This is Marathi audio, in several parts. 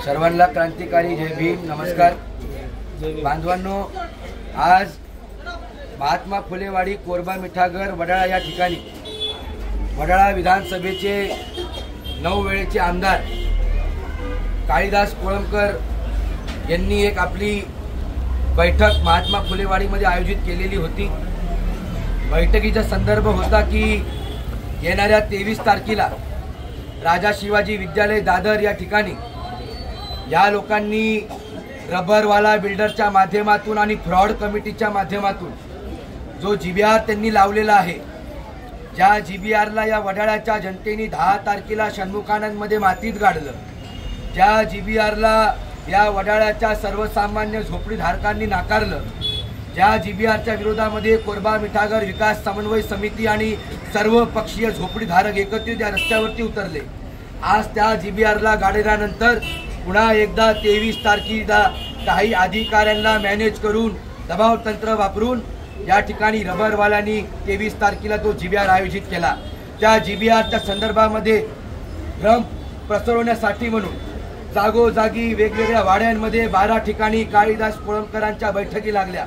सर्वांना क्रांतिकारी जय भीम नमस्कार बांधवांनो। आज महात्मा फुलेवाडी कोरबा मिठागर वडाळा या ठिकाणी वडाळा विधानसभेचे 9 वेळेचे आमदार काळीदास कोळंबकर यांनी एक आपली बैठक महात्मा फुलेवाडीमध्ये आयोजित केलेली होती। बैठकीचा संदर्भ होता की येणाऱ्या 23 तारखेला राजा शिवाजी विद्यालय दादर या ठिकाणी या लोकांनी रबरवाला बिल्डरच्या माध्यमातून आणि फ्रॉड कमिटीच्या माध्यमातून जो जीबीआर त्यांनी लावलेला आहे, ज्या जीबीआरला या वडाळ्याच्या जनतेने 10 तारखेला षण्मुखानंदमध्ये मातीत गाडलं, ज्या जीबीआरला या वडाळ्याच्या सर्वसामान्य झोपडीधारकांनी नाकारलं, ज्या जीबीआरच्या विरोधामध्ये कोरबा मिठागर विकास समन्वय समिती आणि सर्व पक्षीय झोपडीधारक एकत्रित या रस्त्यावरती उतरले। आज त्या जीबीआरला गाडल्यानंतर पुन्हा एकदा 23 तारखेला काही अधिकाऱ्यांना मॅनेज करून दबाव तंत्र वापरून या ठिकाणी रबरवाल्यांनी 23 तारखेला तो जीबीआर आयोजित केला। त्या जीबीआरच्या संदर्भामध्ये भ्रम पसरवण्यासाठी म्हणून जागोजागी वेगवेगळ्या वाड्यांमध्ये 12 ठिकाणी काळीदास कोळंबकरांच्या बैठकी लागल्या।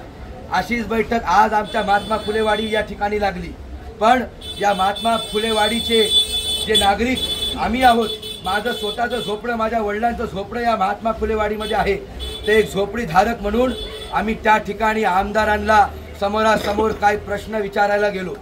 अशीच बैठक आज आमच्या महात्मा फुलेवाडी या ठिकाणी लागली। पण या महात्मा फुलेवाडीचे जे नागरिक आम्ही आहोत, माझं स्वतःचं झोपडं, माझ्या वडिलांचं झोपडं या महात्मा फुलेवाडीमध्ये आहे, ते एक झोपडीधारक म्हणून आम्ही त्या ठिकाणी आमदारांना समोरासमोर काही प्रश्न विचारायला गेलो।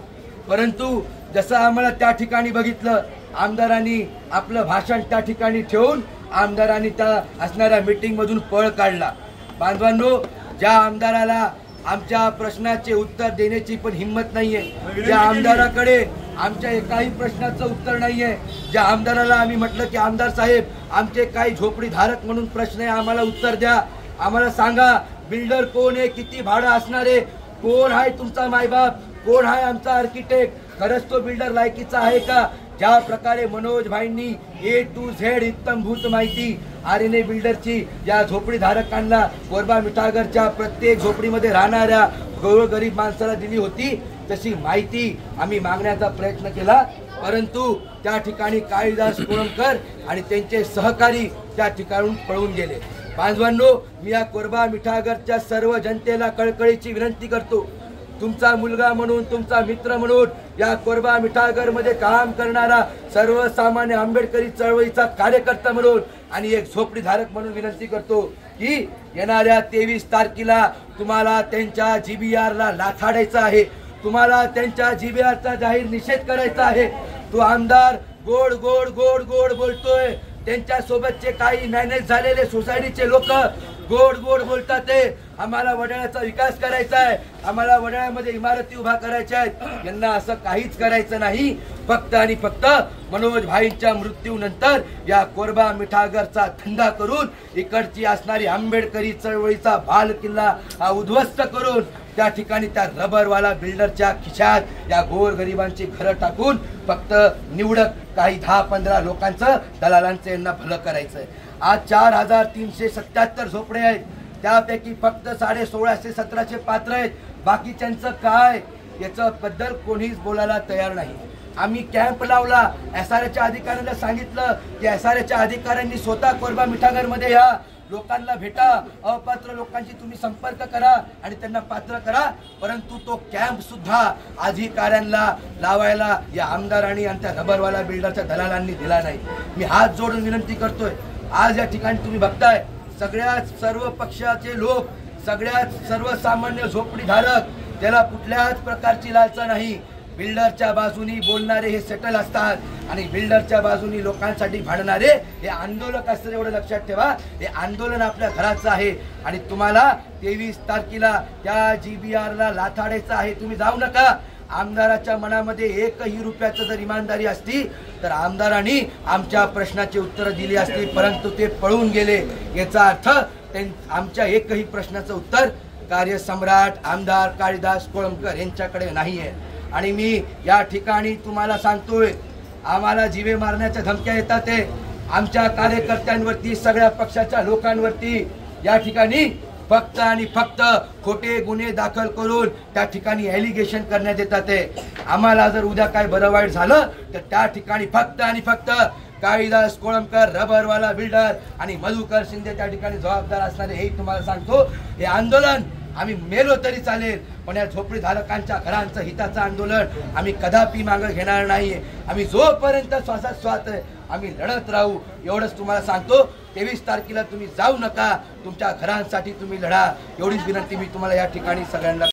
परंतु जसं आम्हाला त्या ठिकाणी बघितलं, आमदारांनी आपलं भाषण त्या ठिकाणी ठेवून आमदारांनी त्या असणाऱ्या मीटिंगमधून पळ काढला। बांधवांनो, ज्या आमदाराला आमच्या प्रश्नाचे उत्तर देण्याची पण हिम्मत नाहीये, ज्या आमदाराकडे आमच्या एकाही प्रश्नाचं उत्तर नाहीये, ज्या आमदाराला आम्ही म्हटलं की आमदार साहेब आमचे काही झोपडीधारक म्हणून प्रश्न आहे, आम्हाला उत्तर द्या, आम्हाला सांगा बिल्डर कोण आहे, किती भाडं असणार आहे, कोण आहे तुमचा मायबाप, कोण आहे आमचा आर्किटेक्ट, खरंच तो बिल्डर लायकीचा आहे का। ज्या प्रकारे मनोज भाईंनी A to Z इत्तमभूत माहिती आरएनए बिल्डरची या झोपडीधारकांना कोरबा मिठागरच्या प्रत्येक झोपडीमध्ये राहणाऱ्या गोरगरीब माणसाला दिली होती, तशी माहिती आम्ही मागण्याचा प्रयत्न केला। परंतु त्या ठिकाणी काळीदास कोळंबकर आणि त्यांचे सहकारी त्या ठिकाणून पळून गेले। बांधवांनो, मी या कोरबा मिठागरच्या सर्व जनतेला कळकळीची विनंती करतो, तुमचा मुलगा म्हणून, तुमचा मित्र म्हणून, या कोरबा मिठागर मध्ये काम करणारा सर्वसामान्य आंबेडकरी चळवळीचा कार्यकर्ता म्हणून आणि एक झोपडीधारक म्हणून विनंती करतो की येणाऱ्या 23 तारखेला तुम्हाला त्यांच्या जीबीआरला लाथाडायचं आहे, तुम्हाला त्यांच्या जीबीआरचा जाहीर निषेध करायचा आहे। तो आमदार गोड गोड गोड गोड बोलतोय, त्यांच्या सोबतचे काही मॅनेज झालेले सोसायटीचे लोक गोड गोड बोलतात, ते आम्हाला वडाळ्याचा विकास करायचा आहे, आम्हाला वडाळ्यामध्ये इमारती उभा करायच्या आहेत। यांना असं काहीच करायचं नाही। फक्त आणि फक्त मनोज भाईंच्या मृत्यूनंतर या कोरबा मिठागरचा धंदा करून इकडची असणारी आंबेडकरी चळवळीचा बाल किल्ला उद्ध्वस्त करून त्या ठिकाणी त्या रबरवाला बिल्डरच्या खिशात या गोरगरिबांची घरं टाकून फक्त निवडक काही 10-15 लोकांचं दलालांचं यांना भलं करायचंय। आज 4377 झोपडे आहेत, त्यापैकी फक्त 1650-1700 पात्र आहेत, बाकीच्यांचं काय याचं बद्दल कोणीच बोलायला तयार नाही। आम्ही कॅम्प लावला, एसआरएच्या अधिकाऱ्यांना सांगितलं की एसआरएच्या अधिकाऱ्यांनी स्वतः कोरबा मिठागरमध्ये या लोकांना भेटा, अपात्र लोकांशी तुम्ही संपर्क करा आणि त्यांना पात्र करा। परंतु तो कॅम्प सुद्धा अधिकाऱ्यांना लावायला या आमदारांनी आणि त्या रबरवाला बिल्डरच्या दलालांनी दिला नाही। मी हात जोडून विनंती करतोय, आज या ठिकाणी तुम्ही बघताय सगळ्याच सर्व पक्षाचे लोक, सगळ्यात सर्वसामान्य झोपडीधारक, त्याला कुठल्याच प्रकारची लालसा नाही। बिल्डरच्या बाजूनी बोलणारे हे सेटल असतात आणि बिल्डरच्या बाजूनी लोकांसाठी भांडणारे हे आंदोलक असतात, एवढं लक्षात ठेवा। हे आंदोलन आपल्या घराचं आहे आणि तुम्हाला 23 तारखेला त्या जीबीआरला लाथाडायचं आहे। तुम्ही जाऊ नका। आमदाराच्या मनामध्ये 1ही रुपयाचं जर इमानदारी असती तर आमदारांनी आमच्या प्रश्नाची उत्तर दिली असती, परंतु ते पळून गेले। याचा अर्थ आमच्या 1ही प्रश्नाचं उत्तर कार्यसम्राट आमदार काळीदास कोळंबकर यांच्याकडे नाही आहे। आणि मी या ठिकाणी तुम्हाला सांगतोय, आम्हाला जीवे मारण्याच्या धमक्या येतात, ते आमच्या कार्यकर्त्यांवरती, सगळ्या पक्षाच्या लोकांवरती या ठिकाणी फक्त आणि फक्त खोटे गुन्हे दाखल करून त्या ठिकाणी एलिगेशन करण्यात येतात। आम्हाला जर उद्या काय बरं वाईट झालं तर त्या ठिकाणी फक्त आणि फक्त काळीदास कोळंबकर रबरवाला बिल्डर आणि मधुकर शिंदे त्या ठिकाणी जबाबदार असणारे हे तुम्हाला सांगतो। हे आंदोलन आम्ही मेलो तरी चालेल, पण या झोपडी धारकांच्या घरांचं हिताचं आंदोलन आम्ही कदापि मागे घेणार नाहीये। आम्ही जोपर्यंत श्वासाश्वास आम्ही लढत राहू एवढंच तुम्हाला सांगतो। 23 तारखेला तुम्ही जाऊ नका, तुमच्या घरांसाठी तुम्ही लढा एवढीच विनंती मी तुम्हाला या ठिकाणी सगळ्यांना